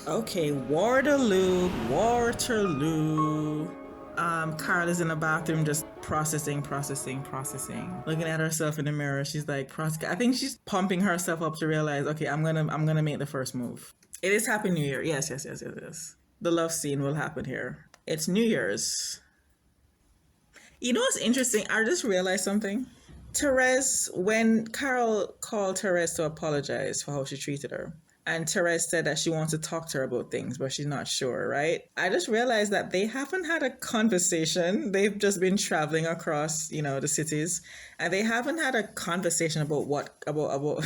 Okay, Waterloo. Carl is in the bathroom just processing, looking at herself in the mirror. She's like, I think she's pumping herself up to realize, okay, I'm gonna make the first move. It is Happy New Year. Yes. The love scene will happen here. It's New Year's. You know what's interesting? I just realized something. Therese, when Carol called Therese to apologize for how she treated her, and Therese said that she wants to talk to her about things, but she's not sure, right? I just realized that they haven't had a conversation. They've just been traveling across, the cities, and they haven't had a conversation about about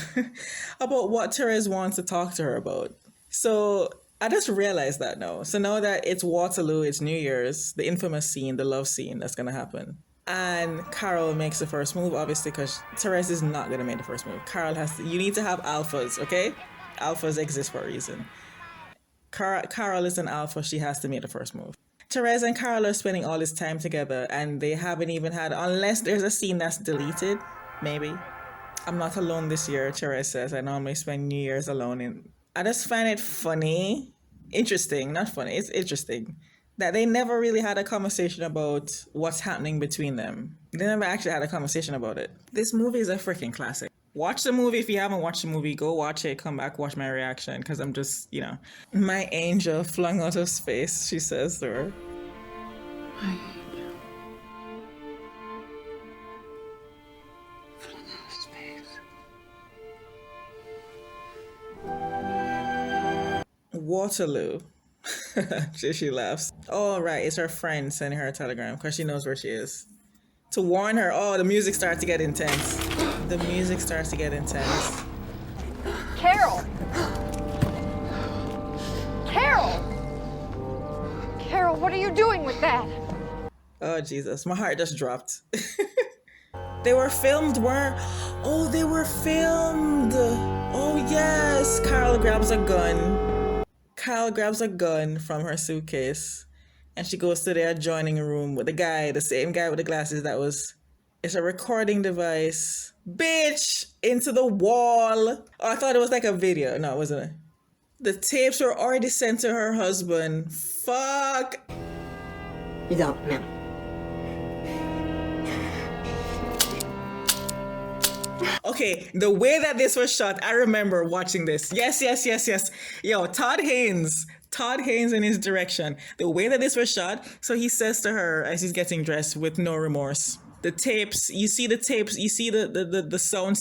about what Therese wants to talk to her about. So I just realized that now. So now that it's Waterloo, it's New Year's, the infamous scene, the love scene that's gonna happen. And Carol makes the first move, obviously, because Therese is not gonna make the first move. Carol has to. You need to have alphas, okay? Alphas exist for a reason. Carol is an alpha. She has to make the first move. Therese and Carol are spending all this time together, and they haven't even had, unless there's a scene that's deleted, maybe. I'm not alone this year, Therese says. I normally spend New Year's alone. And I just find it funny, interesting, not funny, it's interesting, that they never really had a conversation about what's happening between them. They never actually had a conversation about it. This movie is a freaking classic. Watch the movie. If you haven't watched the movie, go watch it, come back, watch my reaction, because I'm just, my angel flung out of space, she says to her. My angel. Flung out of space. Waterloo. She laughs. Oh, right. It's her friend sending her a telegram because she knows where she is. To warn her. Oh, the music starts to get intense. Carol! Carol, what are you doing with that? Oh, Jesus. My heart just dropped. They were filmed, Oh, they were filmed. Oh, yes. Carol grabs a gun from her suitcase, and she goes to the adjoining room with the same guy with the glasses it's a recording device. Bitch! Into the wall. Oh, I thought it was like a video. No, it wasn't. The tapes were already sent to her husband. Fuck! You don't know. Okay, the way that this was shot, I remember watching this. Yes. Yo, Todd Haynes in his direction. The way that this was shot, so he says to her as he's getting dressed with no remorse, you see the sound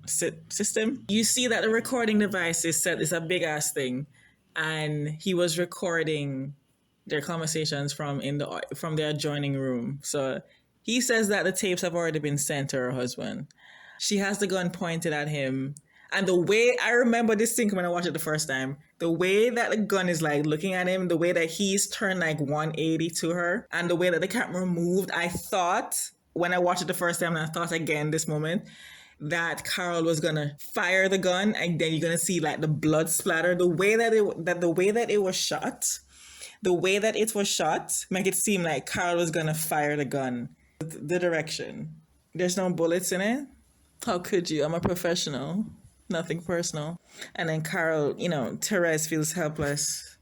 system, you see that the recording device is set, it's a big ass thing, and he was recording their conversations from the adjoining room. So he says that the tapes have already been sent to her husband. She has the gun pointed at him. And the way, I remember this thing when I watched it the first time, the way that the gun is like looking at him, the way that he's turned like 180 to her, and the way that the camera moved, I thought, when I watched it the first time, and I thought again this moment, that Carol was gonna fire the gun, and then you're gonna see like the blood splatter. The way that it was shot make it seem like Carol was gonna fire the gun. The direction. There's no bullets in it. How could you? I'm a professional. Nothing personal. And then Carol, Therese feels helpless.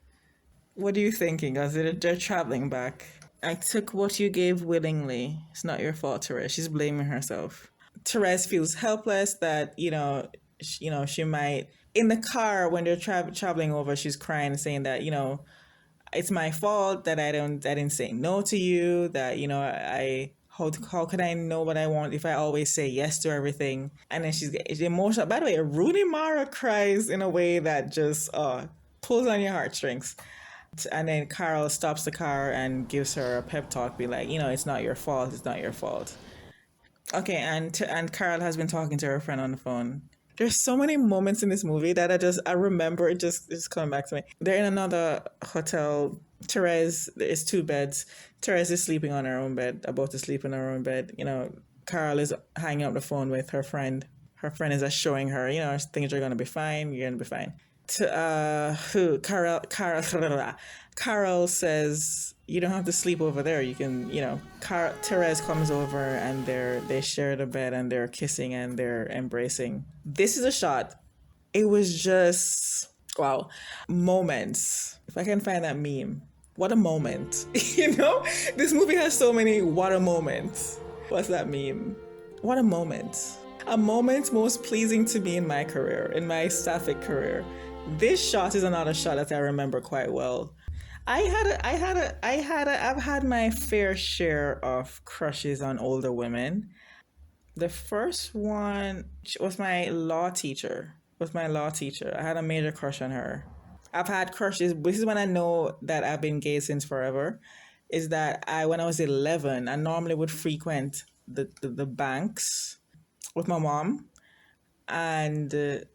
What are you thinking? Because they're traveling back. I took what you gave willingly. It's not your fault, Therese. She's blaming herself. Therese feels helpless that, she might... In the car, when they're traveling over, she's crying, saying that, it's my fault that I didn't say no to you, that, how could I know what I want if I always say yes to everything? And then she's emotional. By the way, Rooney Mara cries in a way that just pulls on your heartstrings. And then Carol stops the car and gives her a pep talk, be like, it's not your fault, Okay, and Carol has been talking to her friend on the phone. There's so many moments in this movie that I remember, it just coming back to me. They're in another hotel. Therese, there's 2 beds. Therese is sleeping on her own bed, about to sleep in her own bed. Carol is hanging up the phone with her friend. Her friend is just showing her, things are going to be fine. You're going to be fine. Carol says, you don't have to sleep over there. You can, Therese comes over and they share the bed and they're kissing and they're embracing. This is a shot. It was just Wow. Moments. If I can find that meme. What a moment. You know? This movie has so many what a moments. What's that meme? What a moment. A moment most pleasing to me in my career, in my sapphic career. This shot is another shot that I remember quite well. I've had my fair share of crushes on older women. The first one was my law teacher. I had a major crush on her. I've had crushes. This is when I know that I've been gay since forever. Is that when I was 11, I normally would frequent the banks with my mom, and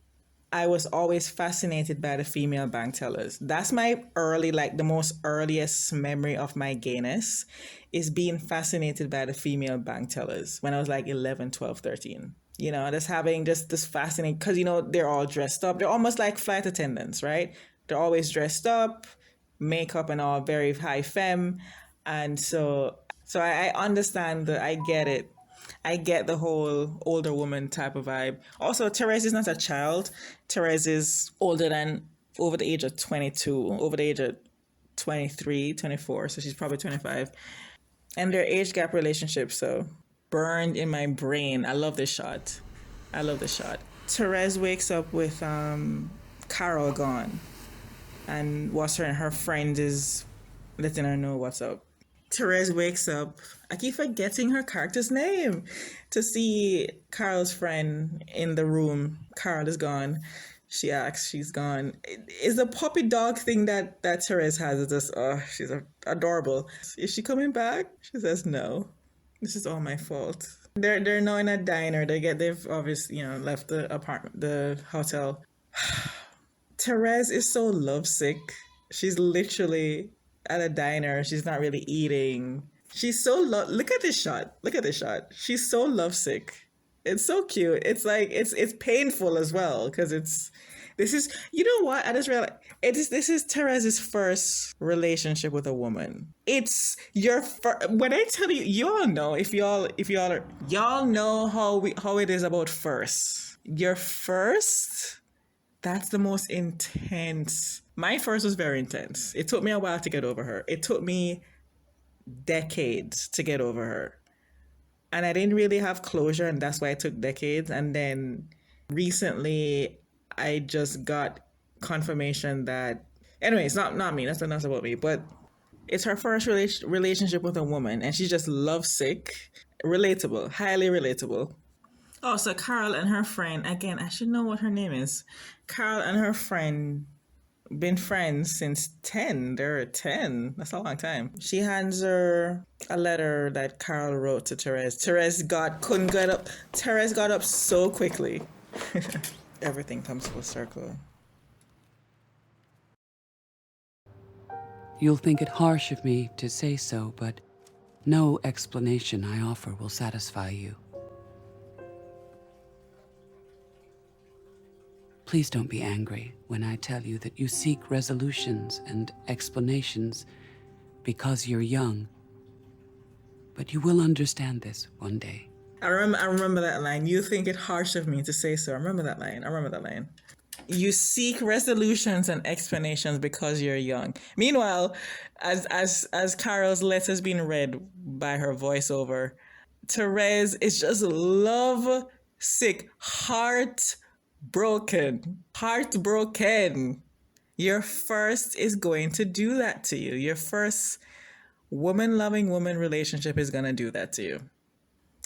I was always fascinated by the female bank tellers. That's my the most earliest memory of my gayness, is being fascinated by the female bank tellers when I was like 11, 12, 13. You know, just having just this fascinating, because, you know, they're all dressed up. They're almost like flight attendants, right? They're always dressed up, makeup and all, very high femme. And so I understand I get it. I get the whole older woman type of vibe. Also, Therese is not a child. Therese is over the age of 22, over the age of 23, 24. So she's probably 25. And their age gap relationship, so burned in my brain. I love this shot. Therese wakes up with Carol gone. And her friend is letting her know what's up. Therese wakes up. I keep forgetting her character's name. To see Carol's friend in the room. Carol is gone. She asks, she's gone. It's the puppy dog thing that Therese has. It's just, she's adorable. Is she coming back? She says no. This is all my fault. They're now in a diner. They've obviously, left the hotel. Therese is so lovesick. She's literally at a diner. She's not really eating. She's so look at this shot. She's so lovesick. It's so cute. It's like it's painful as well, because this is you know what? I just realized this is Therese's first relationship with a woman. It's your when I tell you, y'all know y'all know how it is about first. Your first, that's the most intense. My first was very intense. It took me a while to get over her. It took me decades to get over her. And I didn't really have closure, and that's why it took decades. And then recently, I just got confirmation that... Anyway, it's not me. That's not about me. But it's her first relationship with a woman, and she's just lovesick. Relatable. Highly relatable. Oh, so Carol and her friend... Again, I should know what her name is. Carol and her friend... been friends since 10. They're 10. That's a long time. She hands her a letter that Carol wrote to Therese. Therese got up so quickly. Everything comes full circle. You'll think it harsh of me to say so, but no explanation I offer will satisfy you. Please don't be angry when I tell you that you seek resolutions and explanations because you're young. But you will understand this one day. I remember that line. You think it harsh of me to say so. I remember that line. You seek resolutions and explanations because you're young. Meanwhile, as Carol's letter's being read by her voiceover, Therese is just love sick, heartbroken. Your first is going to do that to you. Your first woman-loving woman relationship is going to do that to you.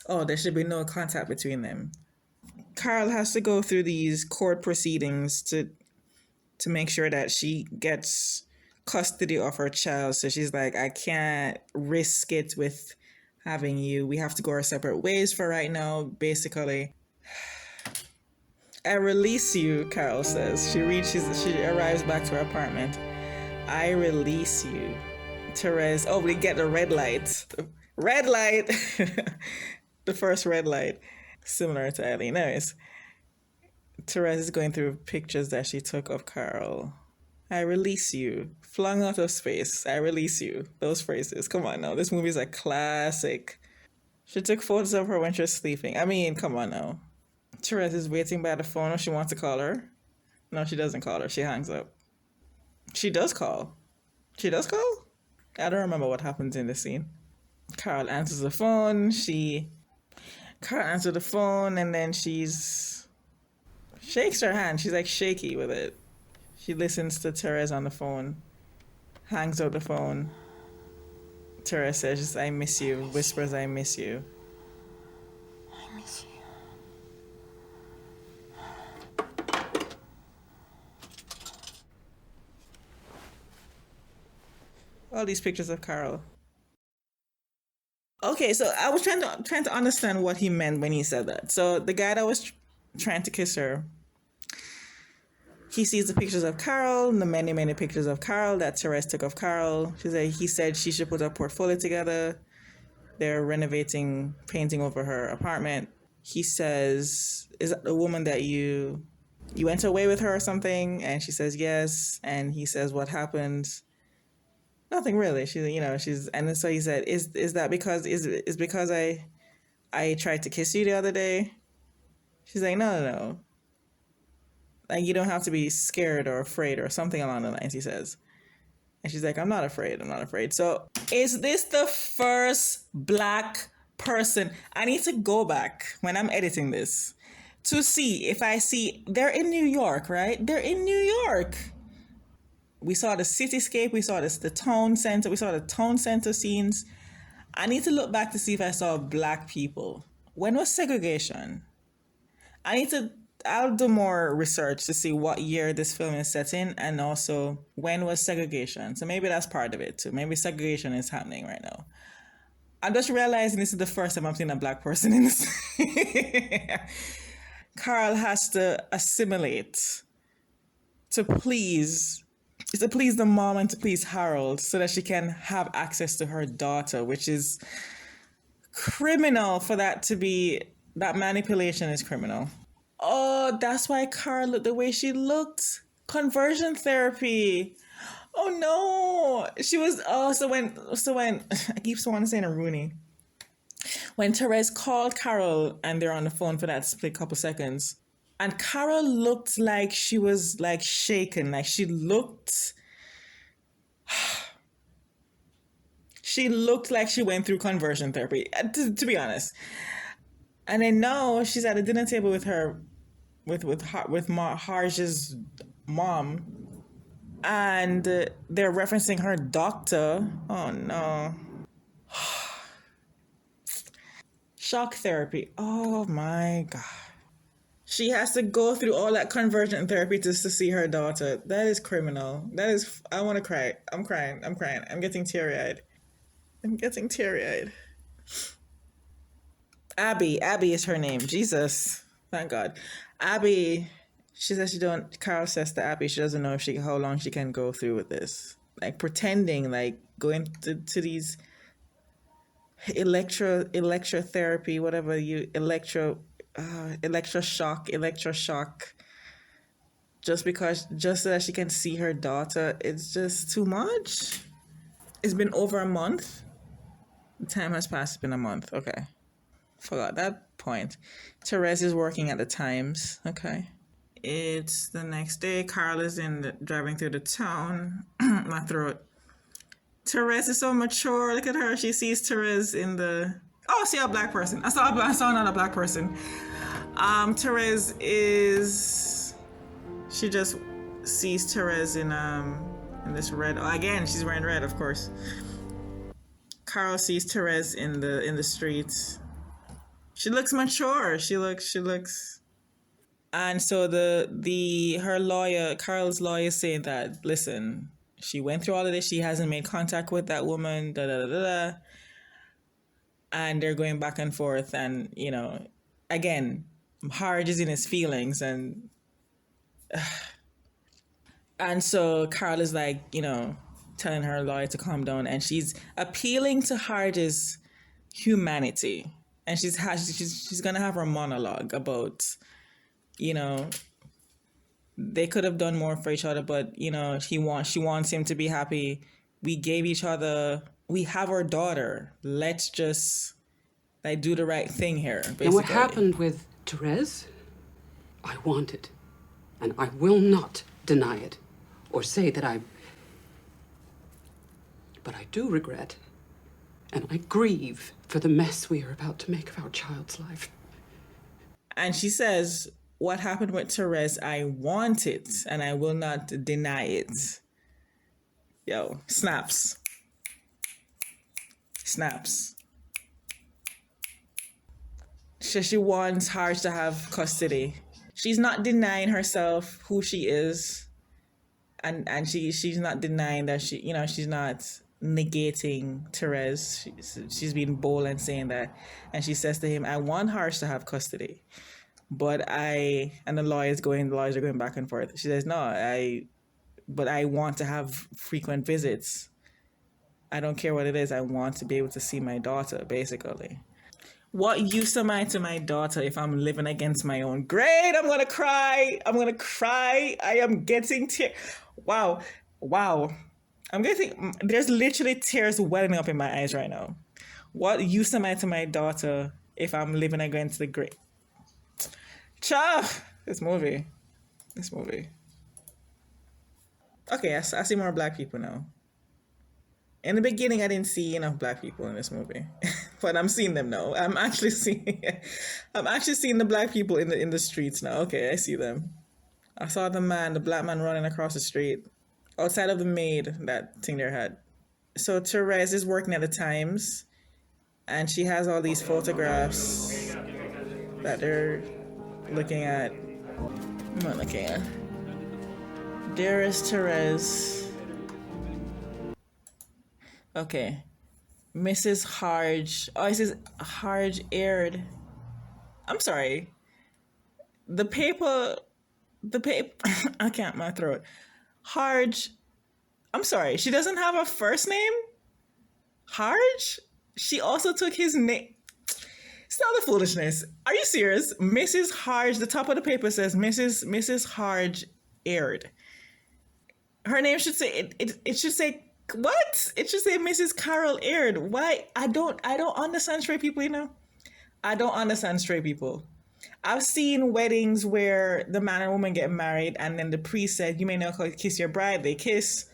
Oh, there should be no contact between them. Carol has to go through these court proceedings to make sure that she gets custody of her child. So she's like, I can't risk it with having you. We have to go our separate ways for right now, basically. I release you, Carol says. She arrives back to her apartment. I release you. Therese, we get the red light. Red light! The first red light. Similar to Eileen. Anyways, Therese is going through pictures that she took of Carol. I release you. Flung out of space. I release you. Those phrases. Come on now. This movie's a classic. She took photos of her when she was sleeping. I mean, come on now. Therese is waiting by the phone if she wants to call her. No, she doesn't call her. She hangs up. She does call. She does call? I don't remember what happens in the scene. Carol answers the phone. Carol answers the phone and then shakes her hand. She's like shaky with it. She listens to Therese on the phone. Hangs up the phone. Therese says, I miss you. Whispers, I miss you. I miss you. All these pictures of Carol. Okay, so I was trying to understand what he meant when he said that. So the guy that was trying to kiss her, he sees the pictures of Carol, the many, many pictures of Carol that Therese took of Carol. He said she should put a portfolio together. They're renovating, painting over her apartment. He says, is that the woman that you went away with her or something? And she says, yes. And he says, what happened? Nothing really. And so he said, is that because I tried to kiss you the other day? She's like, no. Like, you don't have to be scared or afraid or something along the lines, he says. And she's like, I'm not afraid. So is this the first Black person? I need to go back when I'm editing this to see if I see, they're in New York, right? They're in New York. We saw the cityscape. We saw the town center. We saw the town center scenes. I need to look back to see if I saw Black people. When was segregation? I'll do more research to see what year this film is set in and also when was segregation. So maybe that's part of it too. Maybe segregation is happening right now. I'm just realizing this is the first time I'm seeing a Black person in this. Carl has to assimilate to please the mom and to please Harold so that she can have access to her daughter, which is criminal for that to be, that manipulation is criminal. Oh, that's why Carl looked the way she looked. Conversion therapy. Oh no. She was, so when, I keep wanting to say a Rooney. When Therese called Carol and they're on the phone for that split couple seconds, and Carol looked like she was like shaken, like she looked like she went through conversion therapy, to be honest. And I know she's at a dinner table with Harj's mom, and they're referencing her doctor. Oh no. Shock therapy. Oh my God. She has to go through all that conversion therapy just to see her daughter. That is criminal. I want to cry. I'm crying. I'm getting teary-eyed. Abby is her name. Jesus. Thank God. Abby, she says Carol says to Abby, she doesn't know how long she can go through with this. Like pretending, like going to these electrotherapy, whatever electroshock, just so that she can see her daughter. It's just too much. It's been over a month. The time has passed. It's been a month. Okay. Forgot that point. Therese is working at the Times. Okay. It's the next day. Carl is driving through the town. My throat. Therese is so mature. Look at her. She sees Therese in the... Oh, I see a Black person. I saw another Black person. Therese is... She just sees Therese in this red... Oh, again, she's wearing red, of course. Carl sees Therese in the streets. She looks mature. She looks... And so Carl's lawyer is saying that, listen, she went through all of this. She hasn't made contact with that woman, and they're going back and forth. And, again, Harge is in his feelings. And so Carl is like, telling her lawyer to calm down. And she's appealing to Harge's humanity. And she's going to have her monologue about, they could have done more for each other, but, she wants him to be happy. We have our daughter. Let's just, do the right thing here, basically. And what happened with Therese? I wanted And I will not deny it or say that but I do regret and I grieve for the mess we are about to make of our child's life. And she says, what happened with Therese, I want it and I will not deny it. Yo, snaps. Snaps. She wants Harsh to have custody. She's not denying herself who she is. And she's not denying that she's not negating Therese. She's being bold and saying that. And she says to him, I want Harsh to have custody. And the lawyers are going back and forth. She says, but I want to have frequent visits. I don't care what it is. I want to be able to see my daughter, basically. What use am I to my daughter if I'm living against my own? Great, I'm going to cry. I am getting tears. Wow. There's literally tears welling up in my eyes right now. What use am I to my daughter if I'm living against the grain? This movie. Okay, I see more black people now. In the beginning, I didn't see enough black people in this movie, but I'm seeing them now. I'm actually seeing the black people in the streets now. Okay, I see them. I saw the black man running across the street, outside of the maid, that thing they had. So Therese is working at the Times, and she has all these photographs that they're looking at. I'm not looking at. There is Therese. Okay. Mrs. Harge. Oh, it says Harge aired. I'm sorry. The paper. I can't, my throat. Harge. I'm sorry. She doesn't have a first name? Harge? She also took his name. Stop the foolishness. Are you serious? Mrs. Harge. The top of the paper says Mrs. Harge aired. Her name should say it should say what? It should say Mrs. Carol aired. Why? I don't understand straight people, you know? I don't understand straight people. I've seen weddings where the man and woman get married and then the priest said, you may now kiss your bride. They kiss.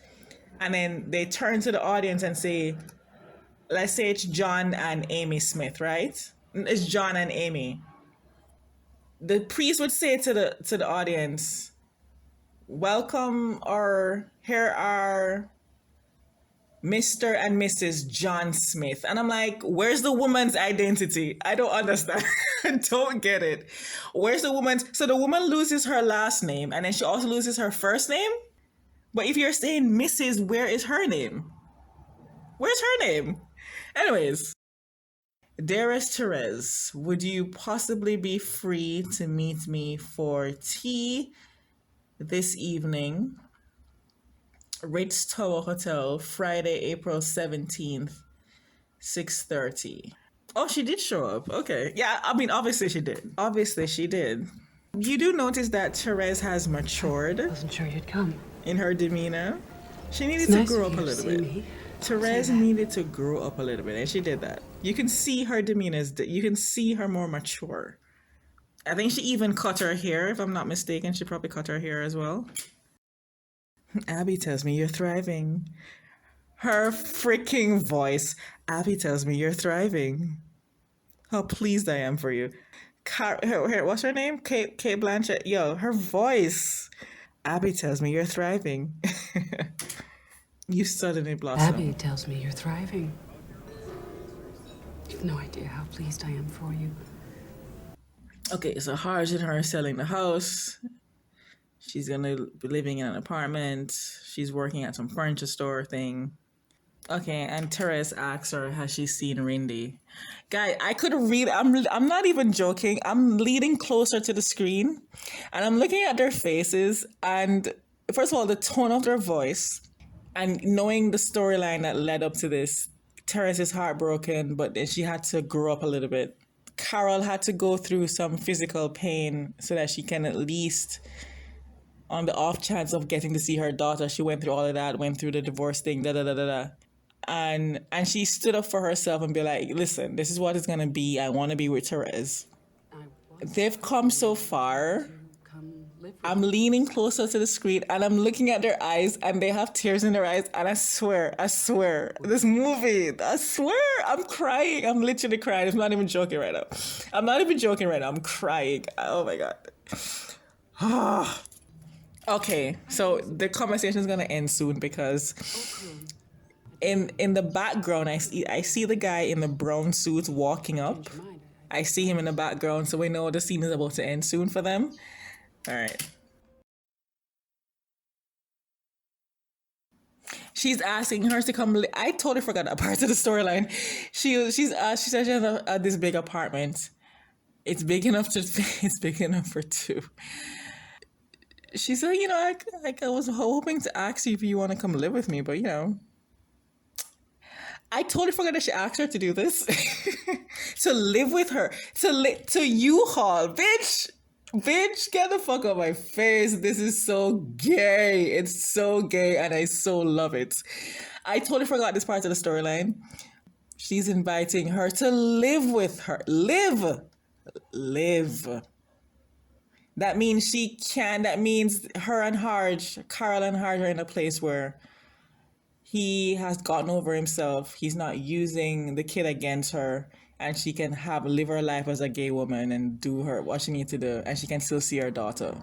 And then they turn to the audience and say, let's say it's John and Amy Smith, right? It's John and Amy. The priest would say to the audience, welcome, or here are Mr. and Mrs. John Smith. And I'm like, where's the woman's identity? I don't understand. I don't get it. Where's the woman's? So the woman loses her last name and then she also loses her first name? But if you're saying Mrs., where is her name? Where's her name? Anyways. Dearest Therese, would you possibly be free to meet me for tea this evening? Ritz Tower Hotel, Friday, April 17th, 6:30. Oh, she did show up. Okay. Yeah, I mean, obviously she did. You do notice that Therese has matured. I wasn't sure you'd come. In her demeanor. She needed to grow up a little bit. Therese needed to grow up a little bit, and she did that. You can see her demeanor. You can see her more mature. I think she even cut her hair, if I'm not mistaken. She probably cut her hair as well. Abby tells me you're thriving. Her freaking voice. Abby tells me you're thriving. How pleased I am for you. What's her name? Kate Blanchett. Yo, her voice. Abby tells me you're thriving. You suddenly blossom. Abby tells me you're thriving. You've no idea how pleased I am for you. Okay, so Harsh and her are selling the house. She's gonna be living in an apartment. She's working at some furniture store thing. Okay, and Therese asks her, has she seen Rindy? Guy, I could read, I'm not even joking. I'm leaning closer to the screen and I'm looking at their faces, and first of all, the tone of their voice and knowing the storyline that led up to this. Therese is heartbroken, but then she had to grow up a little bit. Carol had to go through some physical pain so that she can at least, on the off chance of getting to see her daughter, she went through all of that, went through the divorce thing, And she stood up for herself and be like, listen, this is what it's going to be. I want to be with Therese. They've come so far. I'm leaning closer to the screen and I'm looking at their eyes and they have tears in their eyes. And I swear, this movie, I swear, I'm crying. I'm literally crying. I'm not even joking right now. I'm crying. Oh my God. Okay, so the conversation is gonna end soon because in the background I see the guy in the brown suit walking up. I see him in the background, so we know the scene is about to end soon for them. All right. She's asking her to come. I totally forgot that part of the storyline. She said she has this big apartment. It's big enough for two. She said, you know, I was hoping to ask you if you want to come live with me, but you know, I totally forgot that she asked her to do this, to live with her, to U-Haul, bitch, get the fuck out of my face. This is so gay. It's so gay, and I so love it. I totally forgot this part of the storyline. She's inviting her to live with her, live. That means that means her and Harge, Carol and Harge are in a place where he has gotten over himself. He's not using the kid against her, and she can live her life as a gay woman and do what she needs to do, and she can still see her daughter.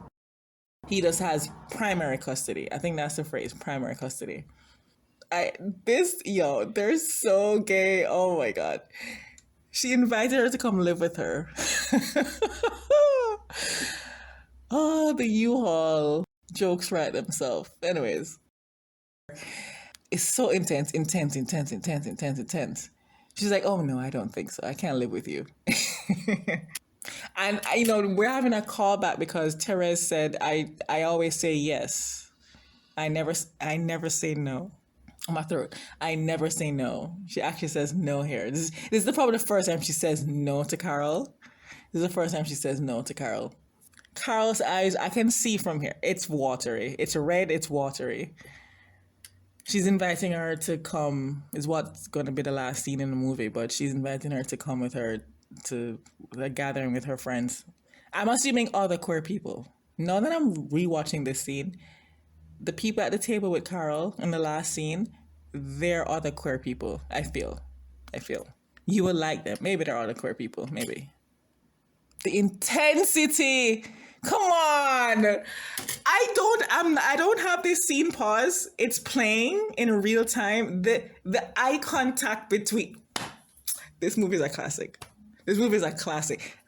He just has primary custody. I think that's the phrase, primary custody. They're so gay. Oh my God. She invited her to come live with her. Oh, the U-Haul jokes write themselves. Anyways, it's so intense. She's like, oh no, I don't think so. I can't live with you. And you know, we're having a callback because Therese said, I always say yes. I never say no. On my throat. I never say no. She actually says no here. This is probably the first time she says no to Carol. This is the first time she says no to Carol. Carol's eyes, I can see from here. It's watery. It's red, it's watery. She's inviting her to come, is what's going to be the last scene in the movie, but she's inviting her to come with her to the gathering with her friends. I'm assuming other queer people. Now that I'm rewatching this scene, the people at the table with Carol in the last scene, they're other queer people, I feel. You will like them. Maybe they're other queer people, maybe. The intensity. Come on. I don't have this scene pause. It's playing in real time. The eye contact between, this movie is a classic.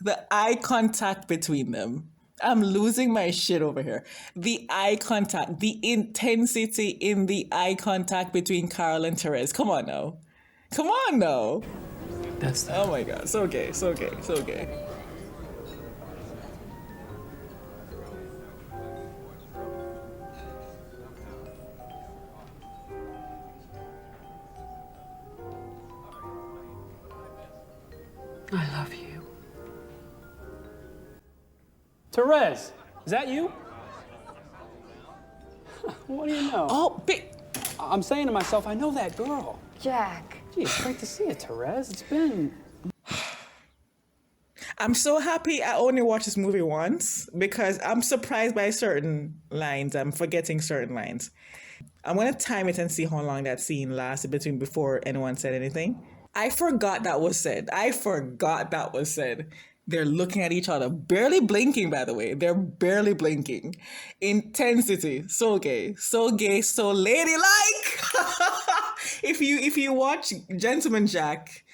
The eye contact between them. I'm losing my shit over here. The eye contact, the intensity in the eye contact between Carol and Therese. Come on now. Oh my God, so gay. I love you. Therese, is that you? What do you know? Oh, I'm saying to myself, I know that girl. Jack. Gee, it's great to see you, Therese. It's been... I'm so happy I only watched this movie once because I'm surprised by certain lines. I'm forgetting certain lines. I'm going to time it and see how long that scene lasted before anyone said anything. I forgot that was said. They're looking at each other, barely blinking, by the way. They're barely blinking. Intensity. So gay, so ladylike. If you watch Gentleman Jack,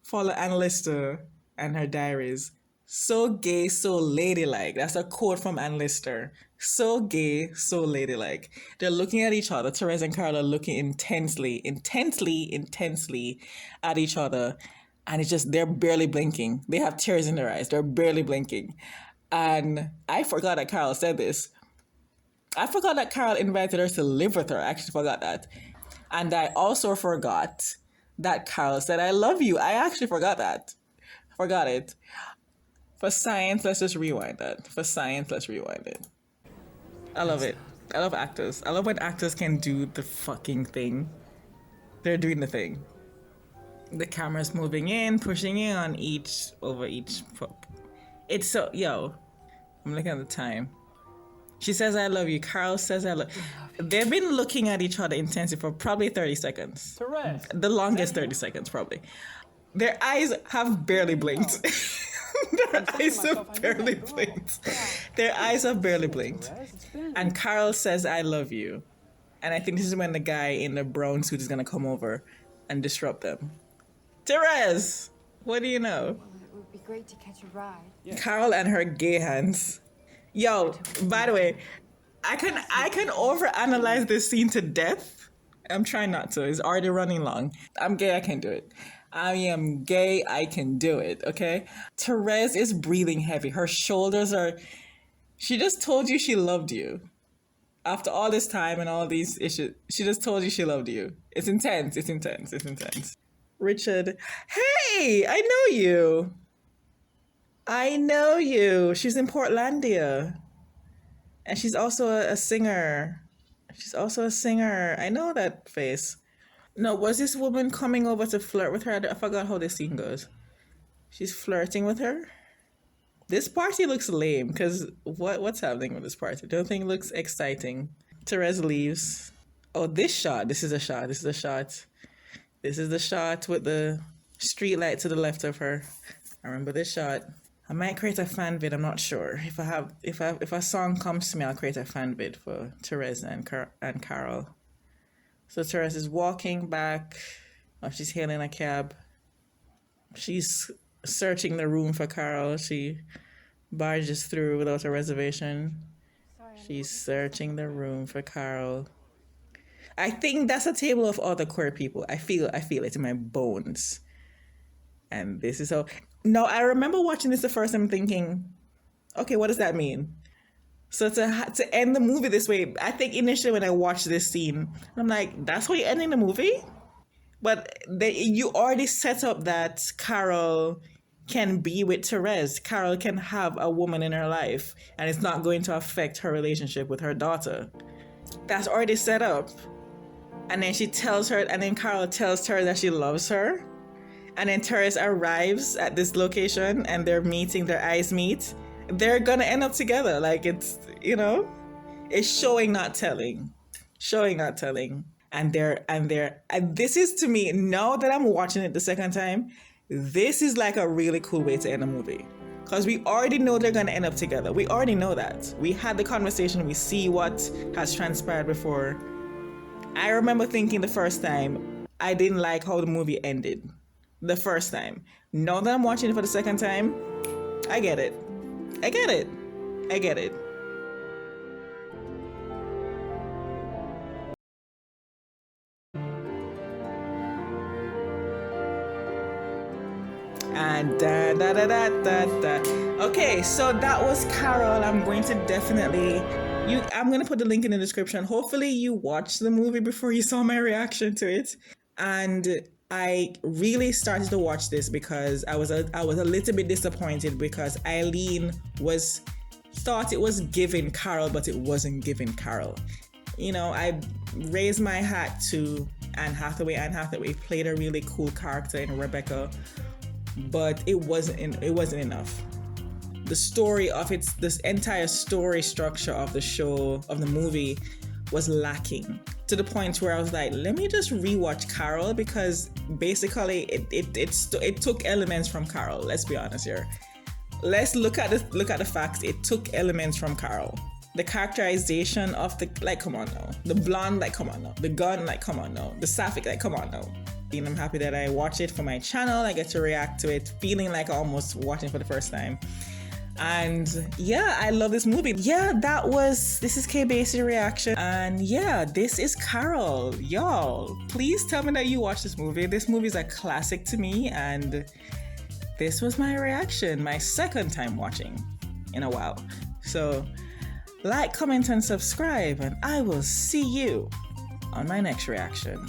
follow Anna Lister and her diaries. So gay, so ladylike. That's a quote from Ann Lister. So gay, so ladylike. They're looking at each other. Therese and Carol are looking intensely at each other. And it's just, they're barely blinking. They have tears in their eyes. They're barely blinking. And I forgot that Carol said this. I forgot that Carol invited her to live with her. I actually forgot that. And I also forgot that Carol said, I love you. I actually forgot that. Forgot it. For science, let's just rewind that. I love it. I love actors. I love when actors can do the fucking thing. They're doing the thing. The camera's moving in, pushing in on over each. It's so, I'm looking at the time. She says, I love you. Carol says, I love you. They've been looking at each other intensely for probably 30 seconds. Therese. The longest 30 seconds, probably. Their eyes have barely blinked. Their eyes have barely blinked. Their eyes have barely blinked. And Carol says, I love you. And I think this is when the guy in the brown suit is going to come over and disrupt them. Therese, what do you know? Well, it would be great to catch a ride. Carol and her gay hands. Yo, by the way, I can overanalyze this scene to death. I'm trying not to. It's already running long. I'm gay, I can do it. I am gay, I can do it, okay? Therese is breathing heavy. Her shoulders are... She just told you she loved you. After all this time and all these issues, she just told you she loved you. It's intense, it's intense, it's intense. Richard, hey, I know you. I know you. She's in Portlandia. And she's also a singer. She's also a singer. I know that face. No, was this woman coming over to flirt with her? I forgot how this scene goes. She's flirting with her? This party looks lame, because what's happening with this party? Don't think it looks exciting. Therese leaves. Oh, this shot. This is a shot. This is a shot. This is the shot with the street light to the left of her. I remember this shot. I might create a fan vid. I'm not sure. If a song comes to me, I'll create a fan vid for Therese and Carol. So Therese is walking back. Oh, she's hailing a cab. She's searching the room for Carol. She barges through without a reservation. She's searching the room for Carol. I think that's a table of other queer people. I feel it in my bones. And this is how... No, I remember watching this the first time thinking, okay, what does that mean? So to end the movie this way, I think initially when I watched this scene, I'm like, that's how you're ending the movie? But you already set up that Carol can be with Therese. Carol can have a woman in her life, and it's not going to affect her relationship with her daughter. That's already set up. And then she tells her, and then Carol tells her that she loves her. And then Therese arrives at this location and they're meeting, their eyes meet. They're gonna end up together. Like, it's, you know, it's showing, not telling. Showing, not telling. And this is, to me, now that I'm watching it the second time, this is like a really cool way to end a movie. Because we already know they're gonna end up together. We already know that. We had the conversation, we see what has transpired before. I remember thinking the first time, I didn't like how the movie ended. The first time. Now that I'm watching it for the second time, I get it. I get it. I get it. And okay, so that was Carol. I'm going to definitely... I'm going to put the link in the description. Hopefully you watched the movie before you saw my reaction to it. And I really started to watch this because I was a little bit disappointed because Eileen thought it was giving Carol, but it wasn't giving Carol. You know, I raised my hat to Anne Hathaway. Anne Hathaway played a really cool character in Rebecca, but it wasn't enough. The story of this entire story structure of the show, of the movie, was lacking, to the point where I was like, let me just rewatch Carol, because basically it took elements from Carol. Let's be honest here. Let's look at the facts. It took elements from Carol. The characterization of come on now. The blonde, come on now. The gun, come on now. The sapphic, come on now. And I'm happy that I watch it for my channel. I get to react to it, feeling like almost watching for the first time. And yeah, I love this movie. Yeah, this is K-Based reaction. And yeah, this is Carol. Y'all, please tell me that you watched this movie. This movie is a classic to me, and this was my reaction, my second time watching in a while. So like, comment, and subscribe, and I will see you on my next reaction.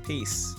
Peace.